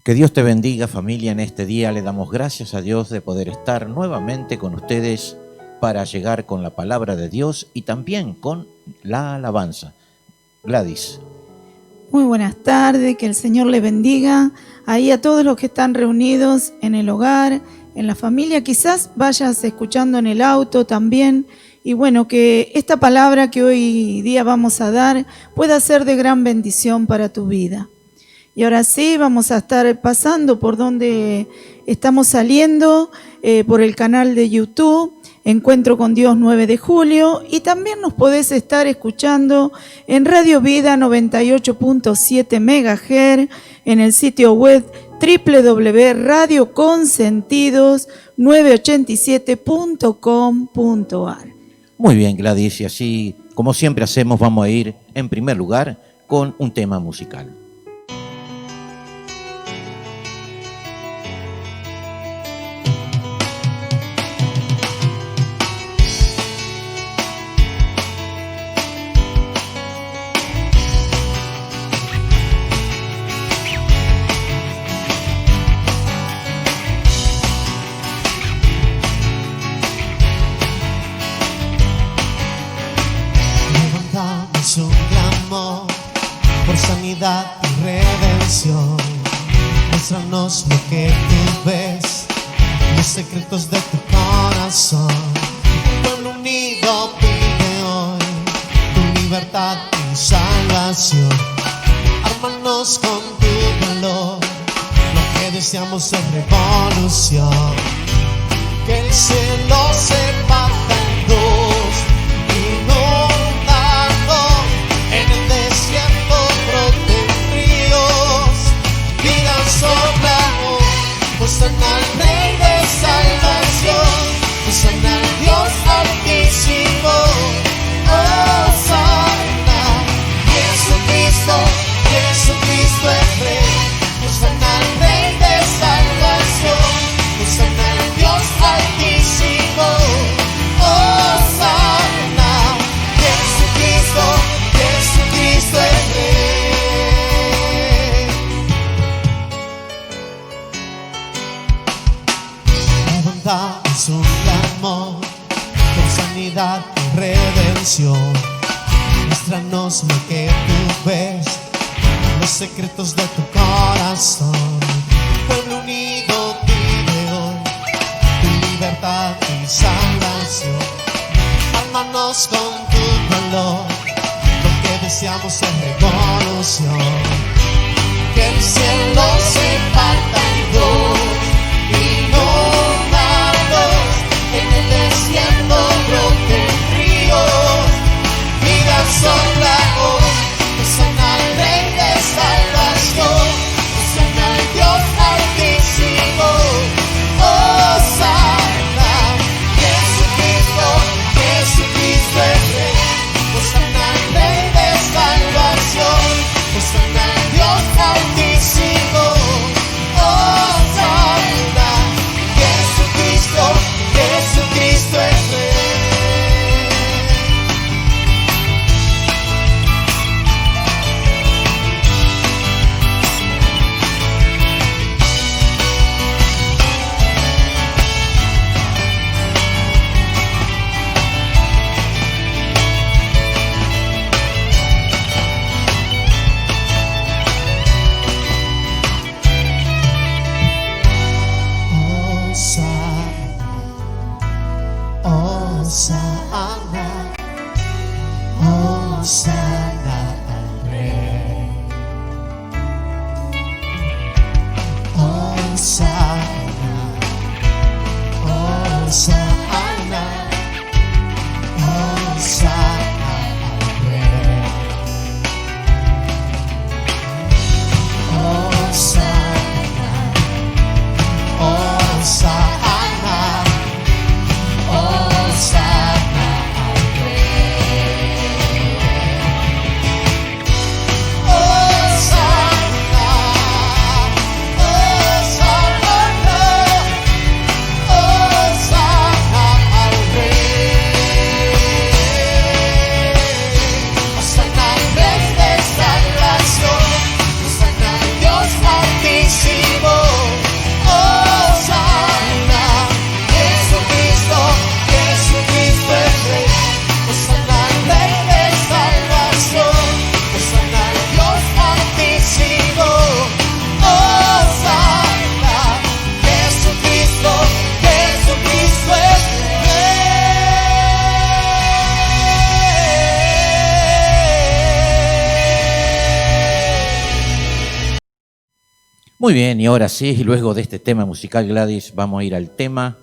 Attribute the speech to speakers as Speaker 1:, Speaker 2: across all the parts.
Speaker 1: Que Dios te bendiga, familia. En este día le damos gracias a Dios de poder estar nuevamente con ustedes para llegar con la palabra de Dios y también con la alabanza. Gladys.
Speaker 2: Muy buenas tardes, que el Señor le bendiga ahí a todos los que están reunidos en el hogar, en la familia. Quizás vayas escuchando en el auto también. Y bueno, que esta palabra que hoy día vamos a dar pueda ser de gran bendición para tu vida. Y ahora sí, vamos a estar pasando por donde estamos saliendo, por el canal de YouTube, Encuentro con Dios 9 de julio, y también nos podés estar escuchando en Radio Vida 98.7 MHz, en el sitio web www.radioconsentidos987.com.ar.
Speaker 1: Muy bien, Gladys, y así como siempre hacemos, vamos a ir en primer lugar con un tema musical.
Speaker 3: Un clamor por sanidad y redención. Muéstranos lo que tú ves, los secretos de tu corazón. Un pueblo unido pide hoy tu libertad y salvación. Ármanos con tu valor, lo que deseamos es revolución. Que el cielo se parta en dos, en el desierto broten ríos, vida sopla hoy, Hosana al Rey de salvación, Hosana al Dios altísimo, Hosana, Jesucristo, Jesucristo es Rey, Hosana al Rey de salvación, Hosana al Dios altísimo, Hosana, Jesucristo, Jesucristo es Rey. Levantamos un clamor por sanidad y redención. Muéstranos lo que tú ves, los secretos de tu corazón. Pueblo unido pide hoy tu libertad y salvación. Ármanos con tu valor, deseamos en revolución. Que el cielo se parta en dos, inundados, en el desierto broten ríos, vida sopla hoy, Hosana al Rey de salvación, Hosana al Dios altísimo, Hosana, Jesucristo, Jesucristo es Rey, Hosana al Rey de salvación, Hosana al Dios altísimo, Hosana, Jesucristo, Jesucristo es Rey.
Speaker 1: Muy bien, y ahora sí, luego de este tema musical, Gladys, vamos a ir al tema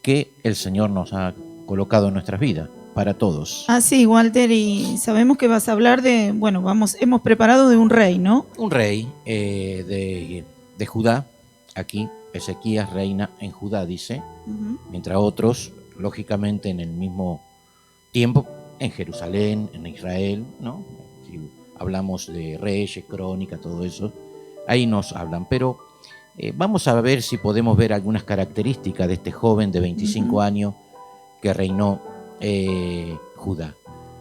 Speaker 1: que el Señor nos ha colocado en nuestras vidas, para todos.
Speaker 2: Sí, Walter, y sabemos que vas a hablar de, bueno, hemos preparado de un rey, ¿no?
Speaker 1: Un rey de Judá, aquí Ezequías reina en Judá, dice, mientras otros, lógicamente en el mismo tiempo, en Jerusalén, en Israel, ¿no? Si hablamos de Reyes, Crónica, todo eso, ahí nos hablan, pero vamos a ver si podemos ver algunas características de este joven de 25 años que reinó Judá.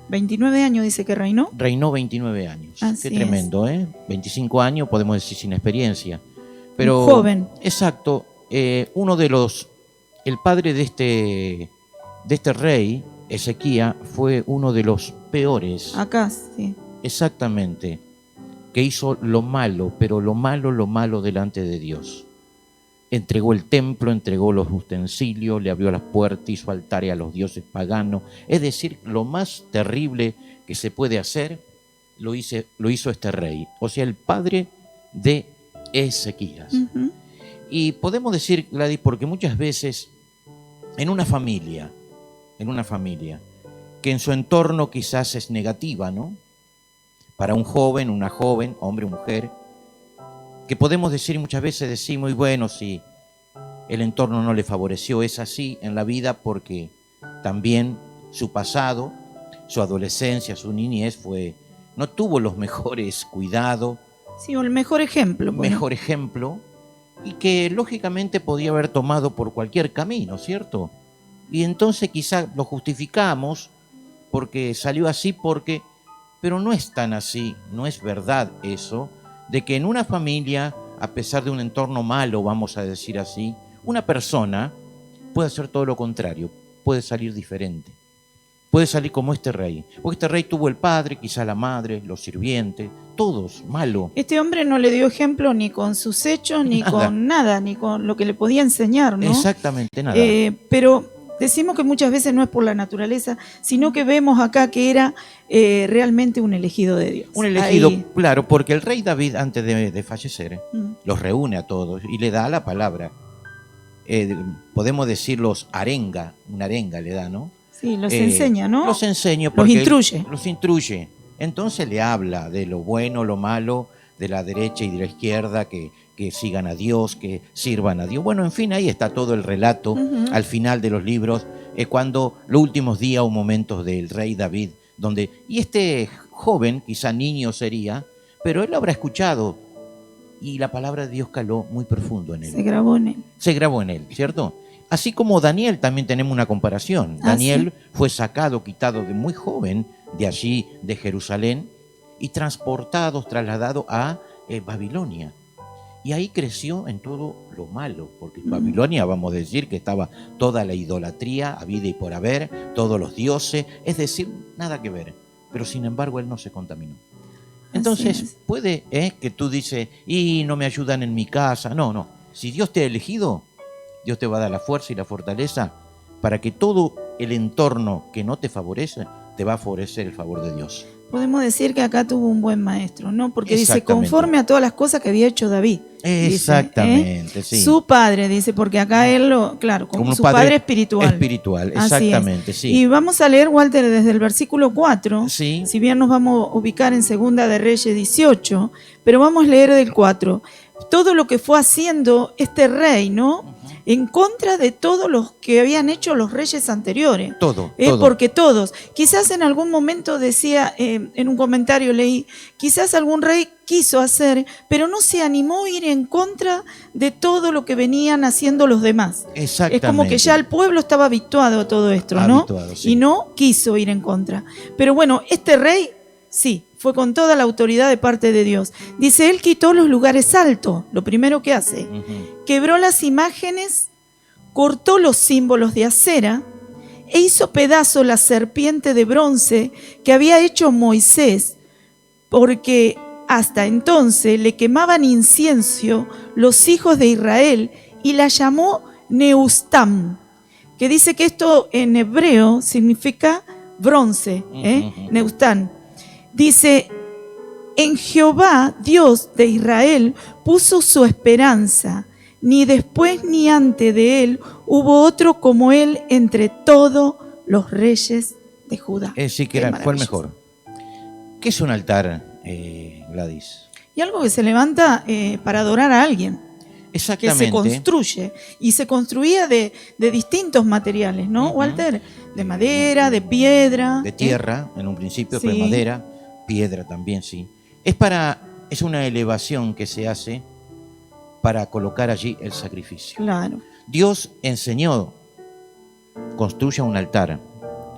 Speaker 2: 29 años dice que reinó.
Speaker 1: Reinó 29 años.
Speaker 2: Así
Speaker 1: Qué tremendo, ¿eh? 25 años, podemos decir sin experiencia. Pero,
Speaker 2: un joven.
Speaker 1: Exacto. El padre de este rey, Ezequías, fue uno de los peores.
Speaker 2: Acá, sí.
Speaker 1: Exactamente. Que hizo lo malo, pero lo malo delante de Dios. Entregó el templo, entregó los utensilios, le abrió las puertas, hizo altares a los dioses paganos. Es decir, lo más terrible que se puede hacer, lo hizo este rey. O sea, el padre de Ezequías. Y podemos decir, Gladys, porque muchas veces en una familia, que en su entorno quizás es negativa, ¿no? Para un joven, una joven, hombre o mujer, que podemos decir muchas veces, decimos, y bueno, si el entorno no le favoreció, es así en la vida porque también su pasado, su adolescencia, su niñez no tuvo los mejores cuidados.
Speaker 2: Sí, o el mejor ejemplo.
Speaker 1: Mejor ejemplo, y que lógicamente podía haber tomado por cualquier camino, ¿cierto? Y entonces quizá lo justificamos porque salió así, pero no es tan así, no es verdad eso, de que en una familia, a pesar de un entorno malo, vamos a decir así, una persona puede hacer todo lo contrario, puede salir diferente, puede salir como este rey. Porque este rey tuvo el padre, quizá la madre, los sirvientes, todos malo.
Speaker 2: Este hombre no le dio ejemplo ni con sus hechos, ni con nada, ni con lo que le podía enseñar, ¿no?
Speaker 1: Exactamente, nada.
Speaker 2: Pero decimos que muchas veces no es por la naturaleza, sino que vemos acá que era realmente un elegido de Dios.
Speaker 1: Un elegido, claro, porque el rey David, antes de fallecer, los reúne a todos y le da la palabra. Podemos decir una arenga le da, ¿no?
Speaker 2: Sí, los enseña, ¿no?
Speaker 1: Los enseña porque
Speaker 2: los
Speaker 1: instruye. Entonces le habla de lo bueno, lo malo, de la derecha y de la izquierda, que sigan a Dios, que sirvan a Dios. Bueno, en fin, ahí está todo el relato al final de los libros, cuando los últimos días o momentos del rey David, y este joven, quizá niño sería, pero él habrá escuchado y la palabra de Dios caló muy profundo en él.
Speaker 2: Se grabó en él,
Speaker 1: ¿cierto? Así como Daniel, también tenemos una comparación. Daniel fue quitado de muy joven de allí, de Jerusalén, y trasladado a Babilonia. Y ahí creció en todo lo malo, porque en Babilonia vamos a decir que estaba toda la idolatría, habida y por haber, todos los dioses, es decir, nada que ver. Pero sin embargo él no se contaminó. Entonces puede que tú dices, y no me ayudan en mi casa. No. Si Dios te ha elegido, Dios te va a dar la fuerza y la fortaleza para que todo el entorno que no te favorece, te va a favorecer el favor de Dios.
Speaker 2: Podemos decir que acá tuvo un buen maestro, ¿no? Porque dice, conforme a todas las cosas que había hecho David.
Speaker 1: Exactamente,
Speaker 2: dice,
Speaker 1: sí.
Speaker 2: Su padre, dice, porque acá él como su padre espiritual.
Speaker 1: Espiritual, exactamente, sí.
Speaker 2: Y vamos a leer, Walter, desde el versículo 4,
Speaker 1: sí.
Speaker 2: Si bien nos vamos a ubicar en Segunda de Reyes 18, pero vamos a leer del 4. Todo lo que fue haciendo este rey, ¿no? En contra de todos los que habían hecho los reyes anteriores.
Speaker 1: Todo.
Speaker 2: Porque todos. Quizás en algún momento decía, en un comentario leí, quizás algún rey quiso hacer, pero no se animó a ir en contra de todo lo que venían haciendo los demás.
Speaker 1: Exactamente.
Speaker 2: Es como que ya el pueblo estaba habituado a todo esto, ¿no?
Speaker 1: Sí.
Speaker 2: Y no quiso ir en contra. Pero bueno, este rey, sí, fue con toda la autoridad de parte de Dios. Dice, él quitó los lugares altos, lo primero que hace. Quebró las imágenes, cortó los símbolos de acera e hizo pedazo la serpiente de bronce que había hecho Moisés, porque hasta entonces le quemaban incienso los hijos de Israel y la llamó Neustam, que dice que esto en hebreo significa bronce, Neustam. Dice, En Jehová, Dios de Israel, puso su esperanza. Ni después ni antes de él hubo otro como él entre todos los reyes de Judá.
Speaker 1: Es decir, que fue el mejor. ¿Qué es un altar, Gladys?
Speaker 2: Y algo que se levanta para adorar a alguien.
Speaker 1: Exactamente.
Speaker 2: Que se construye. Y se construía de distintos materiales, ¿no, Walter? De madera, de piedra.
Speaker 1: De tierra, en un principio,
Speaker 2: Sí.
Speaker 1: de madera, piedra también, sí. Es una elevación que se hace para colocar allí el sacrificio.
Speaker 2: Claro.
Speaker 1: Dios enseñó, construya un altar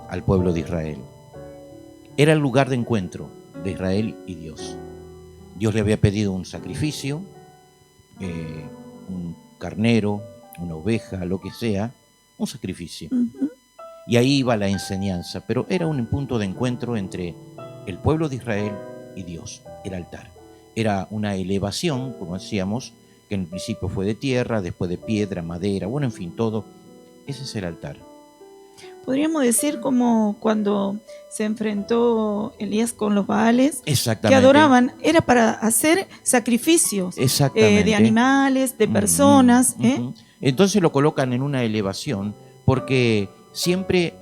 Speaker 1: al pueblo de Israel. Era el lugar de encuentro de Israel y Dios. Dios le había pedido un sacrificio, un carnero, una oveja, lo que sea, un sacrificio.
Speaker 2: Ujú.
Speaker 1: Y ahí iba la enseñanza, pero era un punto de encuentro entre el pueblo de Israel y Dios, el altar. Era una elevación, como decíamos, que en el principio fue de tierra, después de piedra, madera, bueno, en fin, todo. Ese es el altar.
Speaker 2: Podríamos decir como cuando se enfrentó Elías con los Baales, que
Speaker 1: Exactamente.
Speaker 2: adoraban, era para hacer sacrificios
Speaker 1: Exactamente.
Speaker 2: de animales, de personas.
Speaker 1: Ujú. Entonces lo colocan en una elevación porque siempre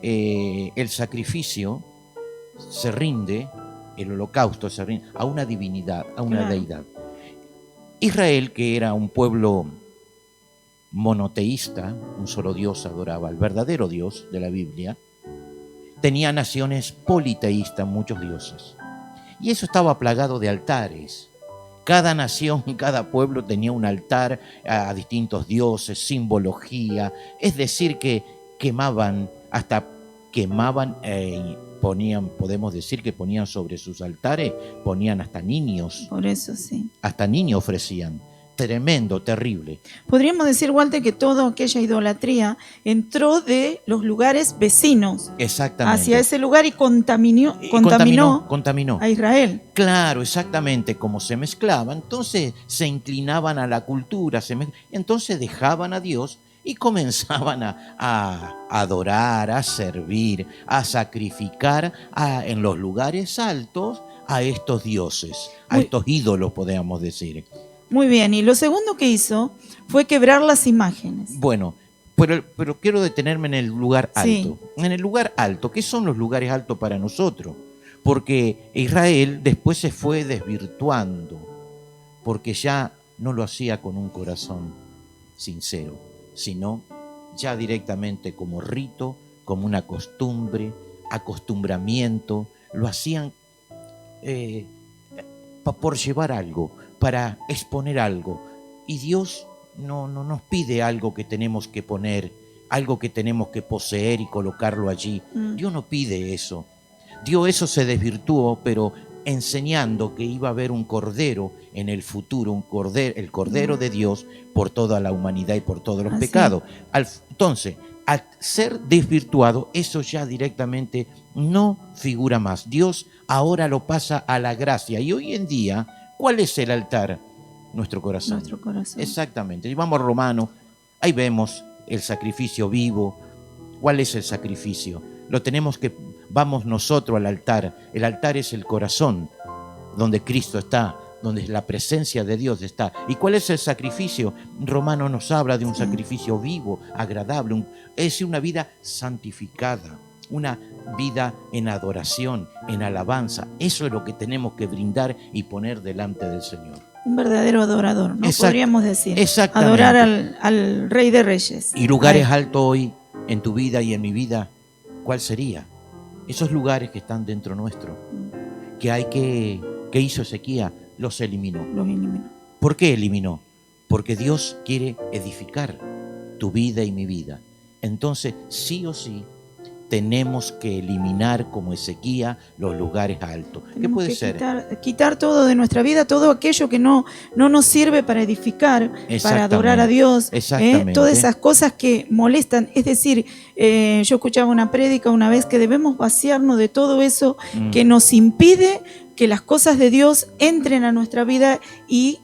Speaker 1: el sacrificio se rinde, el holocausto se rinde a una divinidad, a una
Speaker 2: Claro.
Speaker 1: deidad. Israel, que era un pueblo monoteísta, un solo Dios adoraba, el verdadero Dios de la Biblia, tenía naciones politeístas, muchos dioses. Y eso estaba plagado de altares. Cada nación, cada pueblo tenía un altar a distintos dioses, simbología. Es decir, que quemaban, podemos decir que ponían sobre sus altares, ponían hasta niños ofrecían. Tremendo, terrible.
Speaker 2: Podríamos decir, Walter, que toda aquella idolatría entró de los lugares vecinos
Speaker 1: Exactamente.
Speaker 2: hacia ese lugar y contaminó
Speaker 1: Contaminó.
Speaker 2: a Israel.
Speaker 1: Claro, exactamente, como se mezclaba, entonces se inclinaban a la cultura, entonces dejaban a Dios y comenzaban a adorar, a servir, a sacrificar en los lugares altos a estos dioses, a
Speaker 2: Muy-
Speaker 1: estos ídolos, podríamos decir.
Speaker 2: Muy bien, y lo segundo que hizo fue quebrar las imágenes.
Speaker 1: Bueno, pero quiero detenerme en el lugar
Speaker 2: Sí.
Speaker 1: alto. En el lugar alto, ¿qué son los lugares altos para nosotros? Porque Israel después se fue desvirtuando, porque ya no lo hacía con un corazón sincero, sino ya directamente como rito, como una costumbre, acostumbramiento, lo hacían por llevar algo, para exponer algo. Y Dios no nos pide algo que tenemos que poner, algo que tenemos que poseer y colocarlo allí. Dios no pide eso. Dios eso se desvirtuó, pero enseñando que iba a haber un cordero en el futuro, el cordero de Dios por toda la humanidad y por todos los
Speaker 2: Así.
Speaker 1: pecados. Entonces, al ser desvirtuado, eso ya directamente no figura más. Dios ahora lo pasa a la gracia. Y hoy en día, ¿cuál es el altar? Nuestro corazón.
Speaker 2: Nuestro corazón.
Speaker 1: Exactamente. Y vamos a Romanos, ahí vemos el sacrificio vivo. ¿Cuál es el sacrificio? Vamos nosotros al altar. El altar es el corazón, donde Cristo está, donde la presencia de Dios está. ¿Y cuál es el sacrificio? Romano nos habla de un sacrificio vivo, agradable, es decir, una vida santificada, una vida en adoración, en alabanza. Eso es lo que tenemos que brindar y poner delante del Señor.
Speaker 2: Un verdadero adorador, ¿no? Podríamos decir.
Speaker 1: Exactamente.
Speaker 2: Adorar al Rey de Reyes.
Speaker 1: Y lugares altos hoy, en tu vida y en mi vida, ¿cuál sería? Esos lugares que están dentro nuestro, ¿qué hizo Ezequías? Los eliminó.
Speaker 2: Los eliminó.
Speaker 1: ¿Por qué eliminó? Porque Dios quiere edificar tu vida y mi vida. Entonces, sí o sí, tenemos que eliminar como Ezequías los lugares altos. ¿Qué
Speaker 2: Tenemos
Speaker 1: puede
Speaker 2: que
Speaker 1: ser?
Speaker 2: quitar todo de nuestra vida, todo aquello que no nos sirve para edificar, para
Speaker 1: Exactamente.
Speaker 2: adorar a Dios.
Speaker 1: Exactamente.
Speaker 2: Todas esas cosas que molestan. Es decir, yo escuchaba una prédica una vez que debemos vaciarnos de todo eso que nos impide que las cosas de Dios entren a nuestra vida y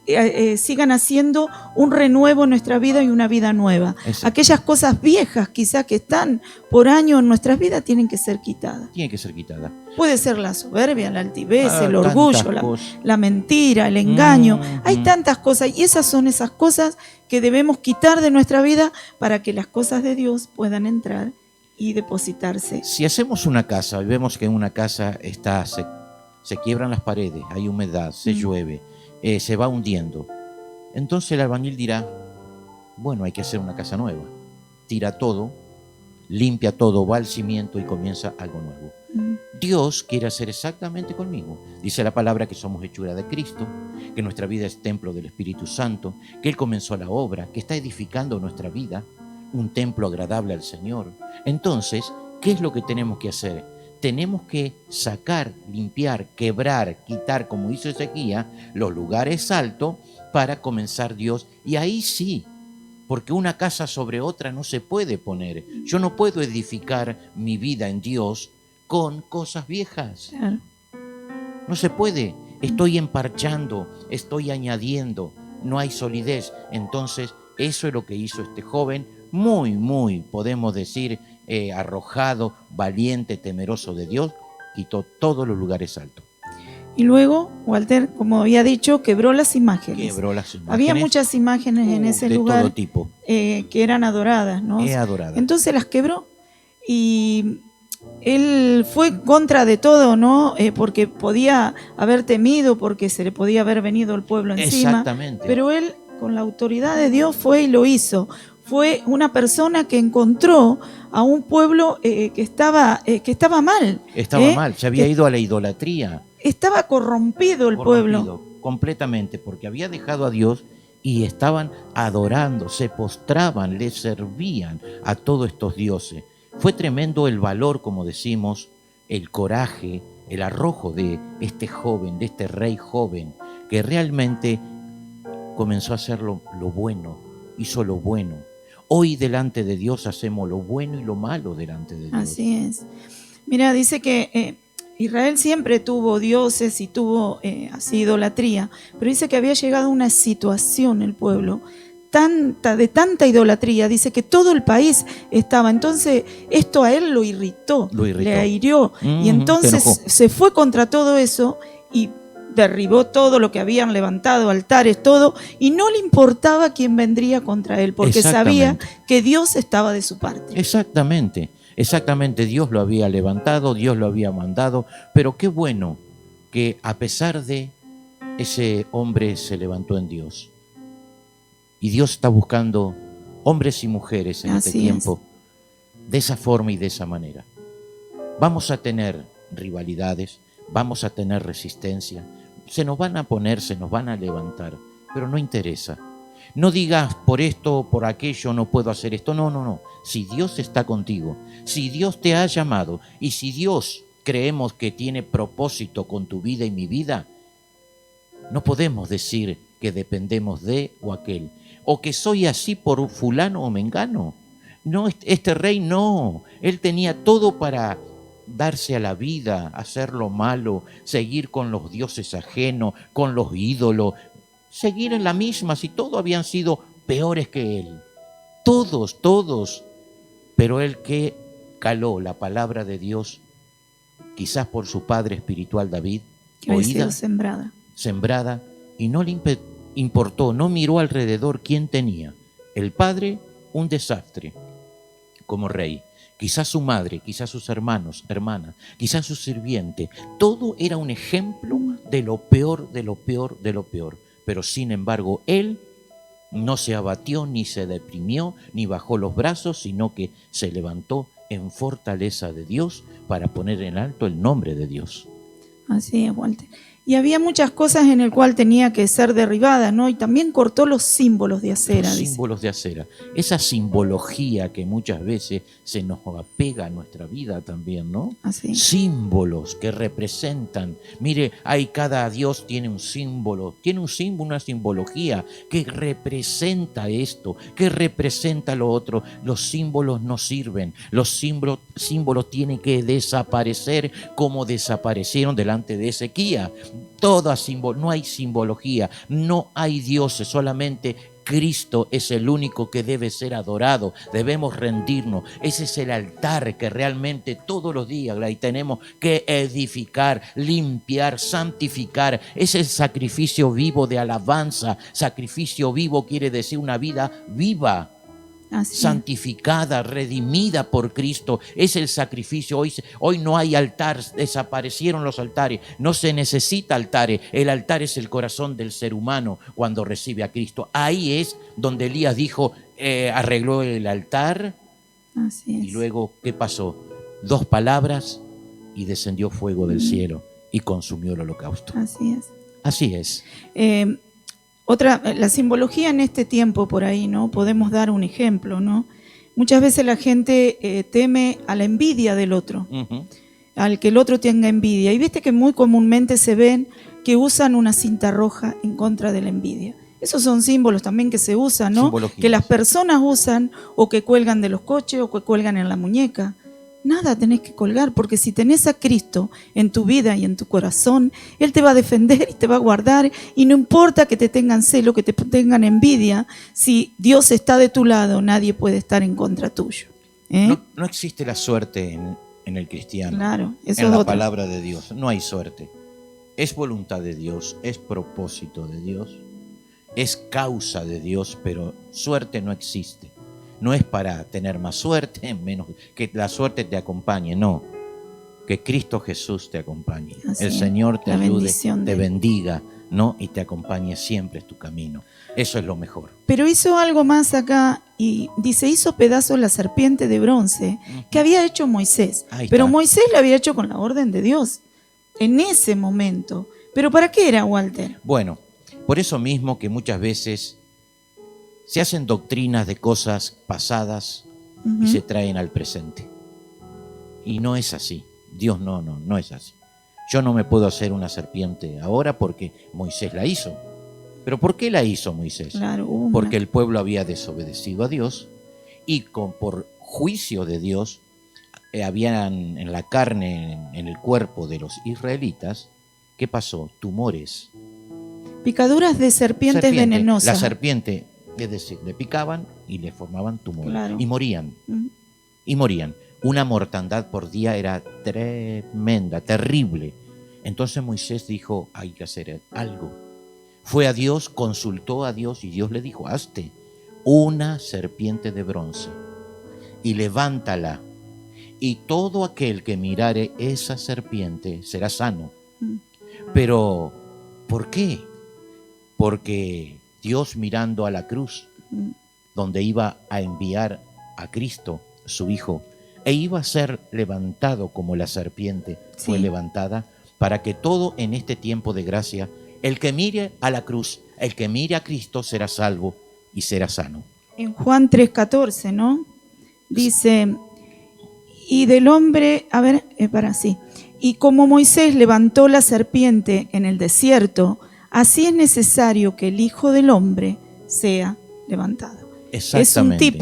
Speaker 2: sigan haciendo un renuevo en nuestra vida y una vida nueva.
Speaker 1: Exacto.
Speaker 2: Aquellas cosas viejas quizás que están por años en nuestras vidas tienen que ser quitadas.
Speaker 1: Tiene que ser quitada.
Speaker 2: Puede ser la soberbia, la altivez, el
Speaker 1: tantas
Speaker 2: orgullo,
Speaker 1: cosas.
Speaker 2: la mentira, el engaño. Hay
Speaker 1: Ujú.
Speaker 2: tantas cosas y esas son esas cosas que debemos quitar de nuestra vida para que las cosas de Dios puedan entrar y depositarse.
Speaker 1: Si hacemos una casa y vemos que en una casa se quiebran las paredes, hay humedad, se llueve, se va hundiendo, entonces el albañil dirá, bueno, hay que hacer una casa nueva. Tira todo, limpia todo, va al cimiento y comienza algo nuevo. Dios quiere hacer exactamente conmigo. Dice la palabra que somos hechura de Cristo, que nuestra vida es templo del Espíritu Santo, que Él comenzó la obra, que está edificando nuestra vida, un templo agradable al Señor. Entonces, ¿qué es lo que tenemos que hacer? Tenemos que sacar, limpiar, quebrar, quitar, como hizo Ezequías, los lugares altos para comenzar Dios. Y ahí sí, porque una casa sobre otra no se puede poner. Yo no puedo edificar mi vida en Dios con cosas viejas.
Speaker 2: Claro.
Speaker 1: No se puede. Estoy emparchando, estoy añadiendo, no hay solidez. Entonces, eso es lo que hizo este joven, muy, podemos decir, arrojado, valiente, temeroso de Dios, quitó todos los lugares altos.
Speaker 2: Y luego, Walter, como había dicho, quebró las imágenes.
Speaker 1: Quebró las imágenes.
Speaker 2: Había muchas imágenes en ese lugar
Speaker 1: de todo tipo.
Speaker 2: Que eran adoradas, ¿no?
Speaker 1: Adorada.
Speaker 2: Entonces las quebró y él fue contra de todo, ¿no? Porque podía haber temido, porque se le podía haber venido el pueblo encima.
Speaker 1: Exactamente.
Speaker 2: Pero él, con la autoridad de Dios, fue y lo hizo. Fue una persona que encontró a un pueblo que estaba mal.
Speaker 1: Estaba mal, se había ido a la idolatría.
Speaker 2: Estaba corrompido el pueblo.
Speaker 1: Completamente, porque había dejado a Dios y estaban adorando, se postraban, le servían a todos estos dioses. Fue tremendo el valor, como decimos, el coraje, el arrojo de este joven, de este rey joven, que realmente comenzó a hacer lo bueno, hizo lo bueno. Hoy delante de Dios hacemos lo bueno y lo malo delante de Dios.
Speaker 2: Así es. Mira, dice que Israel siempre tuvo dioses y tuvo así idolatría, pero dice que había llegado a una situación el pueblo de tanta idolatría, dice que todo el país estaba, entonces esto a él lo irritó. Le ahirió, y entonces se fue contra todo eso y derribó todo lo que habían levantado, altares, todo, y no le importaba quién vendría contra él, porque sabía que Dios estaba de su parte.
Speaker 1: Exactamente, Dios lo había levantado, Dios lo había mandado, pero qué bueno que a pesar de ese hombre se levantó en Dios. Y Dios está buscando hombres y mujeres en este tiempo, de esa forma y de esa manera. Vamos a tener rivalidades, vamos a tener resistencia, se nos van a poner, se nos van a levantar, pero no interesa. No digas por esto, por aquello, no puedo hacer esto. No. Si Dios está contigo, si Dios te ha llamado y si Dios creemos que tiene propósito con tu vida y mi vida, no podemos decir que dependemos de o aquel, o que soy así por fulano o mengano. No, este rey no, él tenía todo para darse a la vida, hacer lo malo, seguir con los dioses ajenos, con los ídolos, seguir en la misma, si todos habían sido peores que él. Todos. Pero él que caló la palabra de Dios, quizás por su padre espiritual David, oída, sembrada, y no le importó, no miró alrededor quién tenía. El padre, un desastre como rey. Quizás su madre, quizás sus hermanos, hermanas, quizás su sirviente. Todo era un ejemplo de lo peor, de lo peor, de lo peor. Pero sin embargo, él no se abatió, ni se deprimió, ni bajó los brazos, sino que se levantó en fortaleza de Dios para poner en alto el nombre de Dios.
Speaker 2: Así es, Walter. Y había muchas cosas en el cual tenía que ser derribada, ¿no? Y también cortó los símbolos de acera,
Speaker 1: Los
Speaker 2: dice.
Speaker 1: símbolos de acera. Esa simbología que muchas veces se nos apega a nuestra vida también, ¿no?
Speaker 2: Así.
Speaker 1: Símbolos que representan. Mire, cada Dios tiene un símbolo, una simbología que representa esto, que representa lo otro. Los símbolos no sirven. Los símbolos tienen que desaparecer como desaparecieron delante de Ezequías. No hay simbología, no hay dioses, solamente Cristo es el único que debe ser adorado. Debemos rendirnos. Ese es el altar que realmente todos los días tenemos que edificar, limpiar, santificar. Es el sacrificio vivo de alabanza. Sacrificio vivo quiere decir una vida viva, santificada, redimida por Cristo. Es el sacrificio. Hoy no hay altar, desaparecieron los altares, no se necesita altares. El altar es el corazón del ser humano cuando recibe a Cristo. Ahí es donde Elías dijo, arregló el altar.
Speaker 2: Así es.
Speaker 1: Y luego, ¿qué pasó? 2 palabras y descendió fuego del cielo y consumió el holocausto.
Speaker 2: Así es.
Speaker 1: Así es.
Speaker 2: La simbología en este tiempo por ahí, ¿no? Podemos dar un ejemplo, ¿no? Muchas veces la gente teme a la envidia del otro, al que el otro tenga envidia. Y viste que muy comúnmente se ven que usan una cinta roja en contra de la envidia. Esos son símbolos también que se usan, ¿no? Que las personas usan o que cuelgan de los coches o que cuelgan en la muñeca. Nada tenés que colgar, porque si tenés a Cristo en tu vida y en tu corazón, Él te va a defender y te va a guardar, y no importa que te tengan celo, que te tengan envidia, si Dios está de tu lado, nadie puede estar en contra tuyo.
Speaker 1: No existe la suerte en el cristiano.
Speaker 2: Claro, eso
Speaker 1: en
Speaker 2: es
Speaker 1: la
Speaker 2: otra.
Speaker 1: palabra de Dios. No hay suerte. Es voluntad de Dios, es propósito de Dios, es causa de Dios, pero suerte no existe. No es para tener más suerte, menos que la suerte te acompañe, no. Que Cristo Jesús te acompañe.
Speaker 2: Así
Speaker 1: el
Speaker 2: es.
Speaker 1: Señor te
Speaker 2: La
Speaker 1: ayude,
Speaker 2: bendición
Speaker 1: te
Speaker 2: de Él.
Speaker 1: bendiga, ¿no? Y te acompañe siempre en tu camino. Eso es lo mejor.
Speaker 2: Pero hizo algo más acá y dice, hizo pedazos la serpiente de bronce que había hecho Moisés.
Speaker 1: Ahí
Speaker 2: Pero
Speaker 1: está.
Speaker 2: Moisés la había hecho con la orden de Dios en ese momento. ¿Pero para qué era, Walter?
Speaker 1: Bueno, por eso mismo que muchas veces se hacen doctrinas de cosas pasadas y se traen al presente. Y no es así. Dios no es así. Yo no me puedo hacer una serpiente ahora porque Moisés la hizo. ¿Pero por qué la hizo Moisés?
Speaker 2: Claro, hubo
Speaker 1: Porque el pueblo había desobedecido a Dios y por juicio de Dios habían en la carne, en el cuerpo de los israelitas, ¿qué pasó? Tumores.
Speaker 2: picaduras de serpientes venenosas.
Speaker 1: La serpiente, es decir, le picaban y le formaban tumores.
Speaker 2: Claro.
Speaker 1: Y morían.
Speaker 2: Mm.
Speaker 1: Y morían. Una mortandad por día era tremenda, terrible. Entonces Moisés dijo, hay que hacer algo. Fue a Dios, consultó a Dios y Dios le dijo, hazte una serpiente de bronce y levántala. Y todo aquel que mirare esa serpiente será sano. Pero, ¿por qué? Porque Dios, mirando a la cruz, donde iba a enviar a Cristo, su Hijo, e iba a ser levantado como la serpiente fue levantada, para que todo en este tiempo de gracia, el que mire a la cruz, el que mire a Cristo será salvo y será sano.
Speaker 2: En Juan 3:14, ¿no? Dice, y del hombre, y como Moisés levantó la serpiente en el desierto, así es necesario que el Hijo del Hombre sea levantado.
Speaker 1: Exactamente.
Speaker 2: Es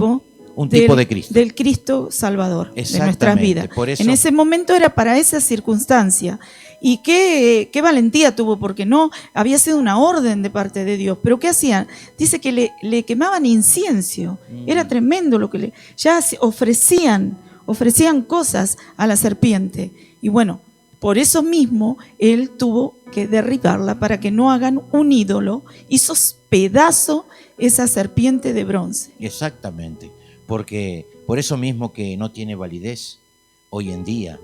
Speaker 2: un
Speaker 1: tipo de Cristo.
Speaker 2: Del Cristo Salvador de nuestras
Speaker 1: Exactamente,
Speaker 2: vidas.
Speaker 1: por eso-
Speaker 2: En ese momento era para esa circunstancia. Y qué valentía tuvo, porque no había sido una orden de parte de Dios. Pero ¿qué hacían? Dice que le quemaban incienso. Era tremendo lo que ya ofrecían cosas a la serpiente. Y bueno, por eso mismo él tuvo que derribarla para que no hagan un ídolo. Hizo pedazo esa serpiente de bronce.
Speaker 1: Exactamente, porque por eso mismo que no tiene validez hoy en día.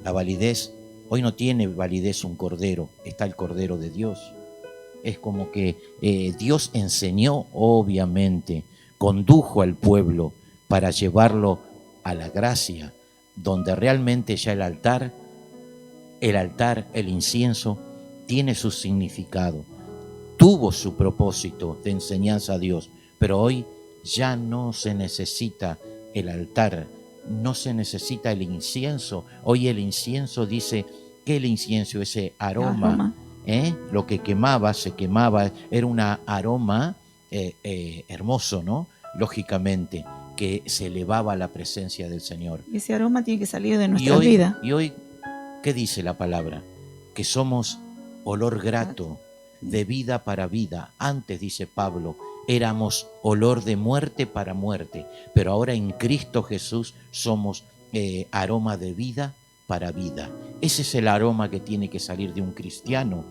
Speaker 1: La validez, hoy no tiene validez un cordero, está el Cordero de Dios. Es como que Dios enseñó, obviamente, condujo al pueblo para llevarlo a la gracia, donde realmente ya el altar, el incienso, tiene su significado, tuvo su propósito de enseñanza a Dios, pero hoy ya no se necesita el altar, no se necesita el incienso. Hoy el incienso dice que el incienso, ese aroma. Lo que quemaba, se quemaba, era un aroma hermoso, ¿no? Lógicamente, que se elevaba a la presencia del Señor.
Speaker 2: Ese aroma tiene que salir de nuestra vida.
Speaker 1: Y hoy, ¿qué dice la palabra? Que somos olor grato, de vida para vida. Antes, dice Pablo, éramos olor de muerte para muerte, pero ahora en Cristo Jesús somos aroma de vida para vida. Ese es el aroma que tiene que salir de un cristiano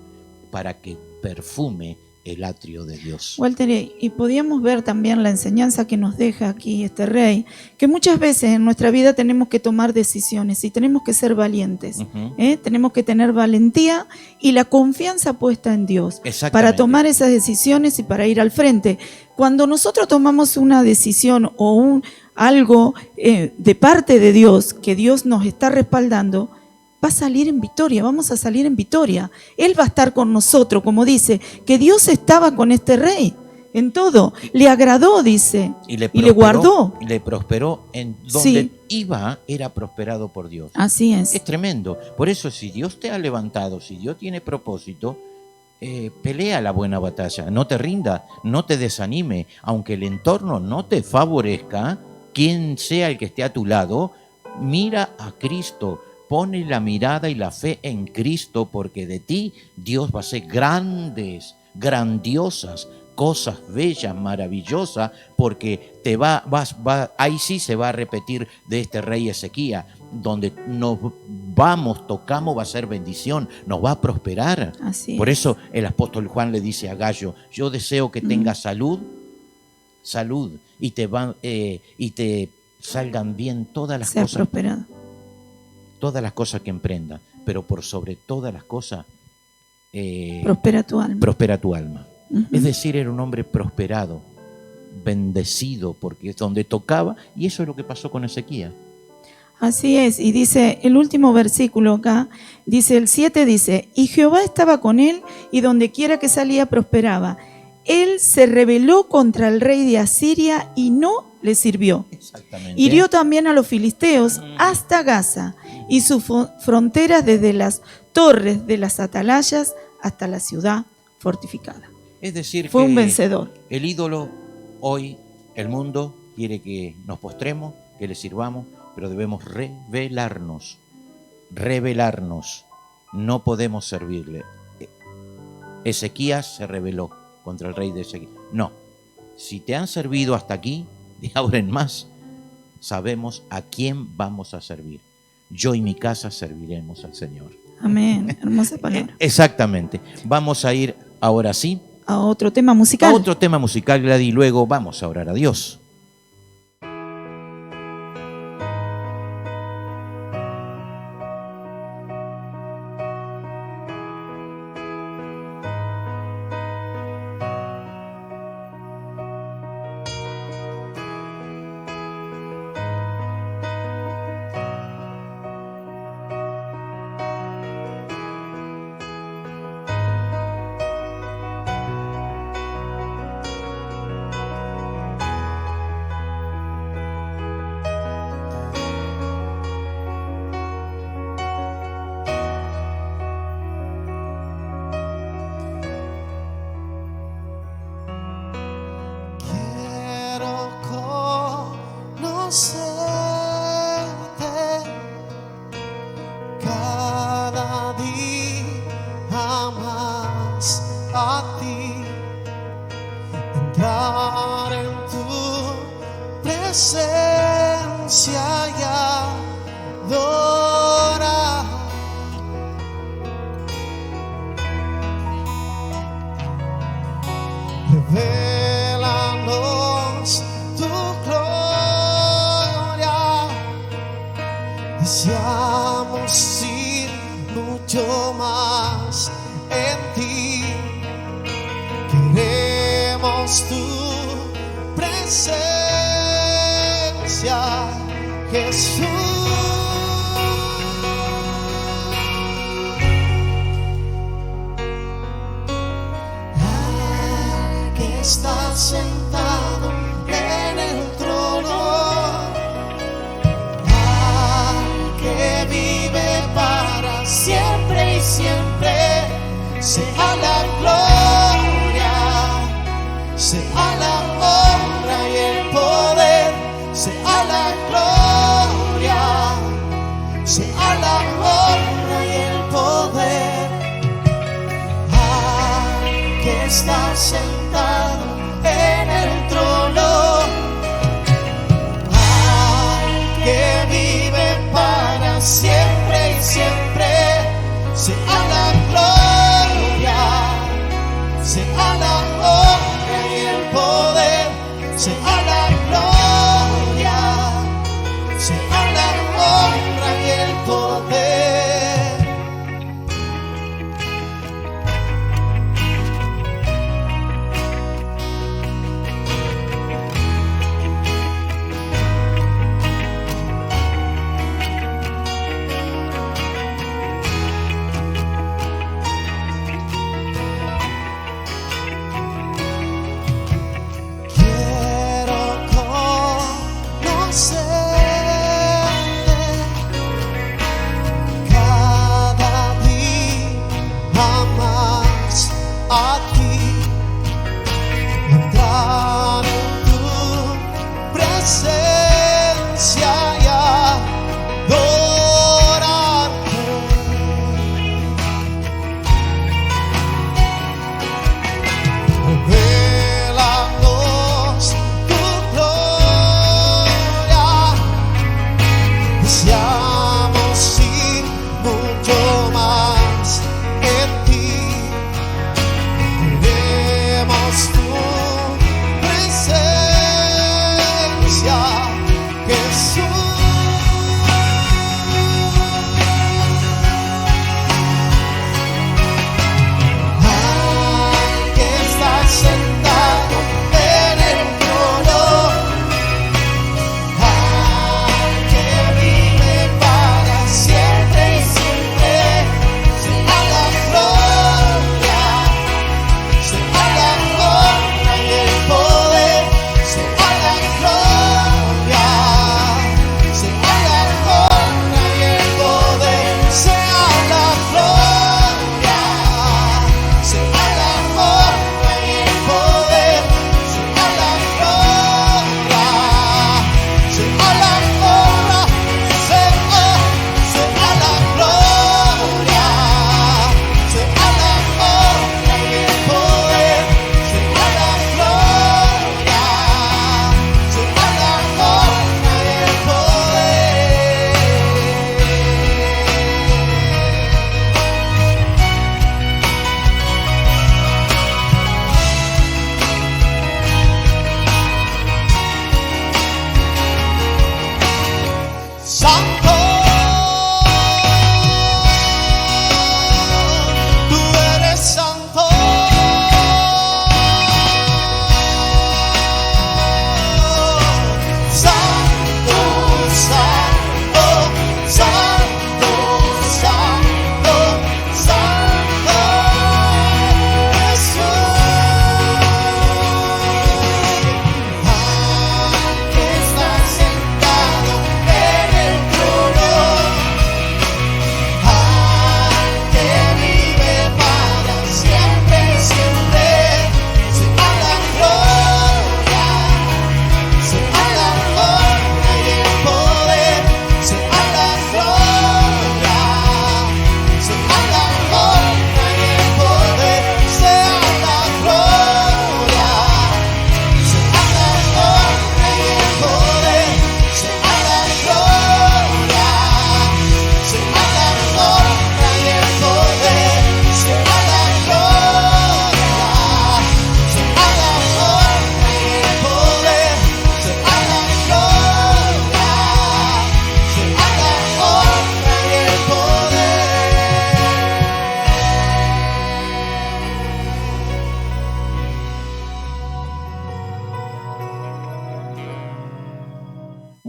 Speaker 1: para que perfume el atrio de Dios.
Speaker 2: Walter, y podíamos ver también la enseñanza que nos deja aquí este rey, que muchas veces en nuestra vida tenemos que tomar decisiones y tenemos que ser valientes. Tenemos que tener valentía y la confianza puesta en Dios para tomar esas decisiones y para ir al frente. Cuando nosotros tomamos una decisión o algo de parte de Dios, que Dios nos está respaldando, va a salir en victoria, vamos a salir en victoria. Él va a estar con nosotros, como dice, que Dios estaba con este rey en todo. Le agradó, dice, y le guardó.
Speaker 1: Y le prosperó en donde iba, era prosperado por Dios.
Speaker 2: Así es.
Speaker 1: Es tremendo. Por eso, si Dios te ha levantado, si Dios tiene propósito, pelea la buena batalla. No te rinda, no te desanime. Aunque el entorno no te favorezca, quien sea el que esté a tu lado, mira a Cristo. Pone la mirada y la fe en Cristo, porque de ti Dios va a hacer grandiosas cosas bellas, maravillosas, porque ahí sí se va a repetir de este rey Ezequías, donde nos tocamos, va a ser bendición, nos va a prosperar.
Speaker 2: Así
Speaker 1: Por
Speaker 2: es.
Speaker 1: eso el apóstol Juan le dice a Gallo: yo deseo que tengas salud, y te salgan bien todas las
Speaker 2: Sea
Speaker 1: cosas.
Speaker 2: prosperado.
Speaker 1: Todas las cosas que emprenda, pero por sobre todas las cosas,
Speaker 2: Prospera tu alma.
Speaker 1: prospera tu alma. Es decir, era un hombre prosperado, bendecido, porque es donde tocaba, y eso es lo que pasó con Ezequías.
Speaker 2: Así es, y dice el último versículo acá, dice el 7, dice: y Jehová estaba con él, y donde quiera que salía prosperaba. Él se rebeló contra el rey de Asiria y no le sirvió.
Speaker 1: Exactamente.
Speaker 2: Hirió también a los filisteos hasta Gaza y sus fronteras, desde las torres de las atalayas hasta la ciudad fortificada.
Speaker 1: Es decir,
Speaker 2: Fue
Speaker 1: que
Speaker 2: un vencedor.
Speaker 1: el ídolo, hoy el mundo quiere que nos postremos, que le sirvamos, pero debemos rebelarnos. No podemos servirle. Ezequías se rebeló contra el rey de Ezequías. No, si te han servido hasta aquí, de ahora en más, sabemos a quién vamos a servir. Yo y mi casa serviremos al Señor.
Speaker 2: Amén. Hermosa palabra.
Speaker 1: Exactamente. Vamos a ir ahora sí
Speaker 2: A otro tema musical.
Speaker 1: a otro tema musical, Gladys, y luego vamos a orar a Dios.
Speaker 3: Quiero conocerte cada día más a ti, entrar en tu presencia y adorar. Revélanos tu gloria, deseamos ir mucho más en ti, queremos tu presencia, Jesús. sea la gloria, sea la honra y el poder, sea la gloria, sea la honra y el poder al que está sentado en el trono, al que vive para siempre y siempre, sea la gloria, sea la honra y el poder, sea la gloria, sea la honra y el poder.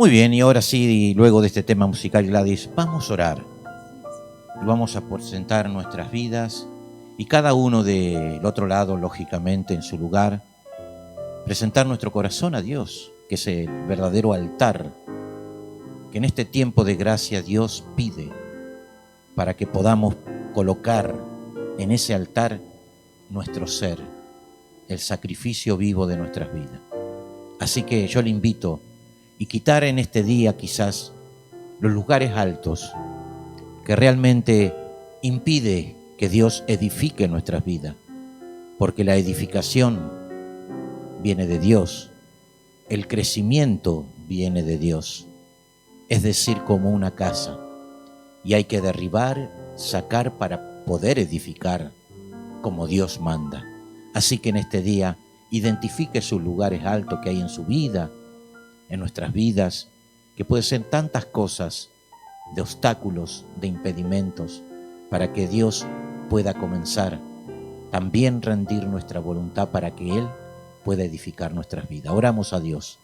Speaker 1: Muy bien, y ahora sí, luego de este tema musical, Gladys, vamos a orar. Y vamos a presentar nuestras vidas y cada uno del otro lado, lógicamente, en su lugar, presentar nuestro corazón a Dios, que es el verdadero altar que en este tiempo de gracia Dios pide para que podamos colocar en ese altar nuestro ser, el sacrificio vivo de nuestras vidas. Así que yo le invito y quitar en este día quizás los lugares altos que realmente impide que Dios edifique nuestras vidas, porque la edificación viene de Dios, el crecimiento viene de Dios, es decir, como una casa, y hay que derribar, sacar para poder edificar como Dios manda. Así que en este día identifique sus lugares altos que hay en su vida, en nuestras vidas, que pueden ser tantas cosas, de obstáculos, de impedimentos, para que Dios pueda comenzar también rendir nuestra voluntad para que Él pueda edificar nuestras vidas. Oramos a Dios.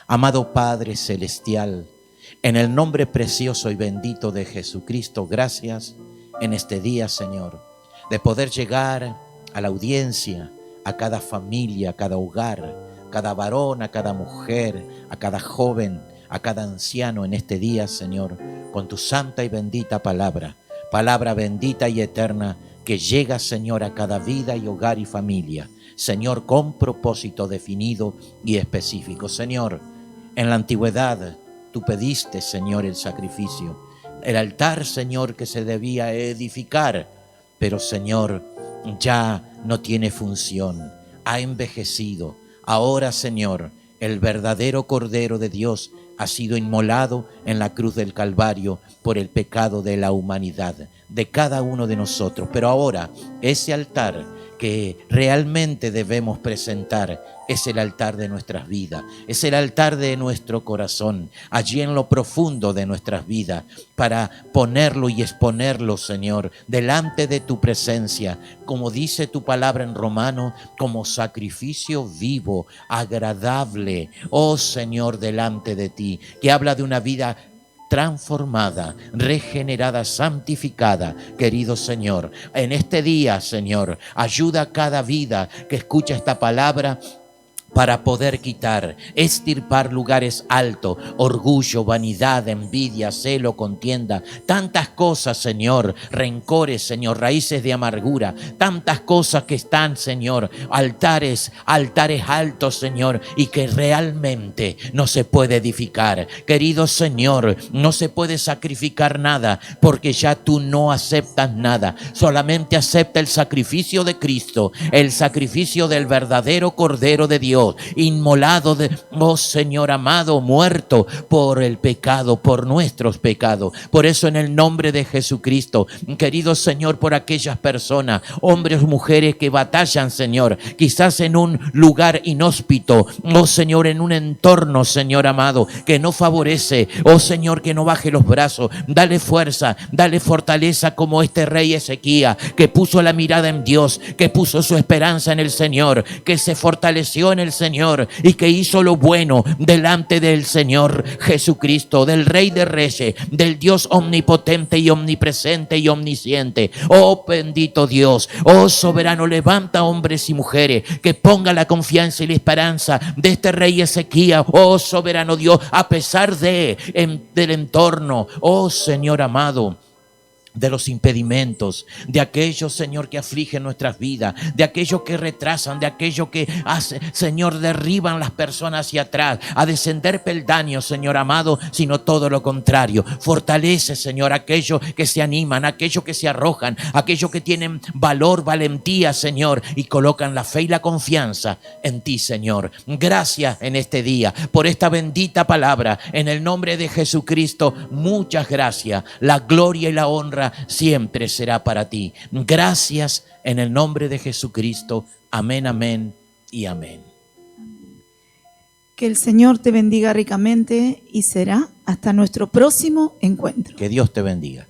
Speaker 1: Amado Padre Celestial, en el nombre precioso y bendito de Jesucristo, gracias en este día, Señor, de poder llegar a la audiencia, a cada familia, a cada hogar, a cada varón, a cada mujer, a cada joven, a cada anciano en este día, Señor, con tu santa y bendita palabra, palabra bendita y eterna que llega, Señor, a cada vida y hogar y familia, Señor, con propósito definido y específico. Señor, en la antigüedad tú pediste, Señor, el sacrificio, el altar, Señor, que se debía edificar, pero, Señor, ya no tiene función, ha envejecido. Ahora, Señor, el verdadero Cordero de Dios ha sido inmolado en la cruz del Calvario por el pecado de la humanidad, de cada uno de nosotros. Pero ahora ese altar que realmente debemos presentar es el altar de nuestras vidas, es el altar de nuestro corazón, allí en lo profundo de nuestras vidas, para ponerlo y exponerlo, Señor, delante de tu presencia, como dice tu palabra en Romanos, como sacrificio vivo, agradable, oh Señor, delante de ti, que habla de una vida transformada, regenerada, santificada. Querido Señor, en este día, Señor, ayuda a cada vida que escucha esta palabra para poder quitar, extirpar lugares altos, orgullo, vanidad, envidia, celo, contienda, tantas cosas, Señor, rencores, Señor, raíces de amargura, tantas cosas que están, Señor, altares altos, Señor, y que realmente no se puede edificar. Querido Señor, no se puede sacrificar nada, porque ya tú no aceptas nada, solamente acepta el sacrificio de Cristo, el sacrificio del verdadero Cordero de Dios, inmolado, oh Señor amado, muerto por el pecado, por nuestros pecados. Por eso, en el nombre de Jesucristo, querido Señor, por aquellas personas, hombres, mujeres que batallan, Señor, quizás en un lugar inhóspito, oh Señor, en un entorno, Señor amado, que no favorece, oh Señor, que no baje los brazos, dale fuerza, dale fortaleza, como este rey Ezequías, que puso la mirada en Dios, que puso su esperanza en el Señor, que se fortaleció en el Señor y que hizo lo bueno delante del Señor Jesucristo, del Rey de Reyes, del Dios omnipotente y omnipresente y omnisciente. Oh bendito Dios, oh soberano, levanta hombres y mujeres que pongan la confianza y la esperanza de este rey Ezequías. Oh soberano Dios, a pesar del entorno, oh Señor amado, de los impedimentos, de aquellos, Señor, que afligen nuestras vidas, de aquellos que retrasan, de aquellos que hace, Señor, derriban las personas hacia atrás, a descender peldaños, Señor amado, sino todo lo contrario. Fortalece, Señor, aquellos que se animan, aquellos que se arrojan, aquellos que tienen valor, valentía, Señor, y colocan la fe y la confianza en ti, Señor. Gracias en este día por esta bendita palabra. En el nombre de Jesucristo, muchas gracias. La gloria y la honra siempre será para ti. Gracias en el nombre de Jesucristo. Amén, amén y amén.
Speaker 2: Que el Señor te bendiga ricamente y será hasta nuestro próximo encuentro.
Speaker 1: Que Dios te bendiga.